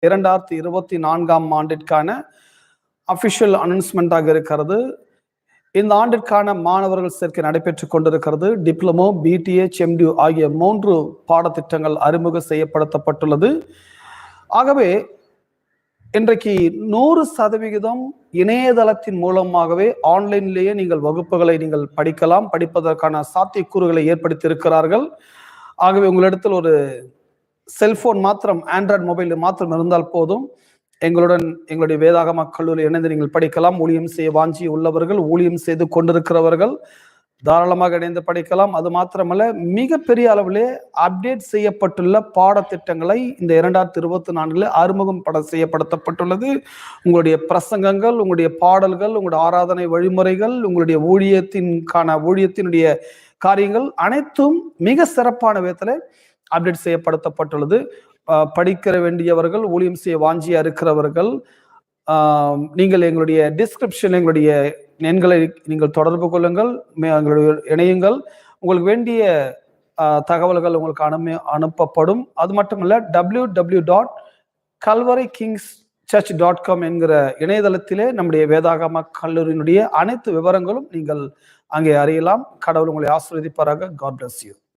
2024ஆம் ஆண்டிற்கான அபிஷியல் அனௌன்ஸ்மெண்டாக இருக்கிறது. இந்த ஆண்டிற்கான மாணவர்கள் சேர்க்கை நடைபெற்றுக் கொண்டிருக்கிறது. டிப்ளமோ, பிடிஏ, செம்டி ஆகிய 3 பாடத்திட்டங்கள் அறிமுகம் செய்யப்படுத்தப்பட்டுள்ளது. ஆகவே இன்றைக்கு 100% இணையதளத்தின் மூலமாகவே ஆன்லைன்லேயே நீங்கள் வகுப்புகளை நீங்கள் படிப்பதற்கான சாத்தியக்கூறுகளை ஏற்படுத்தி இருக்கிறார்கள். ஆகவே உங்களிடத்தில் ஒரு செல்போன் மாத்திரம், ஆண்ட்ராய்டு மொபைல் மாத்திரம் இருந்தால் போதும், எங்களுடைய வேதாகம கல்லூரியில் இணைந்து நீங்கள் படிக்கலாம். ஊழியம் செய்ய வாஞ்சி உள்ளவர்கள், ஊழியம் செய்து கொண்டிருக்கிறவர்கள் தாராளமாக இணைந்து படிக்கலாம். அது மாத்திரமல்ல, மிகப்பெரிய அளவிலே அப்டேட் செய்யப்பட்டுள்ள பாடத்திட்டங்களை இந்த 2024 அறிமுகம் செய்யப்படுத்தப்பட்டுள்ளது. உங்களுடைய பிரசங்கங்கள், உங்களுடைய பாடல்கள், உங்களுடைய ஆராதனை வழிமுறைகள், உங்களுடைய ஊழியத்தினுடைய காரியங்கள் அனைத்தும் மிக சிறப்பான விதத்தில் அப்டேட் செய்யப்படுத்தப்பட்டுள்ளது. படிக்கிற வேண்டியவர்கள், ஊழியம் செய்ய வாஞ்சியா இருக்கிறவர்கள், நீங்கள் எங்களுடைய டிஸ்கிரிப்ஷன், எங்களுடைய எண்களை நீங்கள் தொடர்பு கொள்ளுங்கள், எங்களுடைய இணையுங்கள். உங்களுக்கு வேண்டிய தகவல்கள் உங்களுக்கு அனுப்பப்படும். அது மட்டுமல்ல, www.calvaryKingsChurch.com என்கிற இணையதளத்திலே நம்முடைய வேதாகம கல்லூரியினுடைய அனைத்து விவரங்களும் நீங்கள் அங்கே அறியலாம். கடவுள் உங்களை ஆசீர்வதிப்பாராக. God bless you.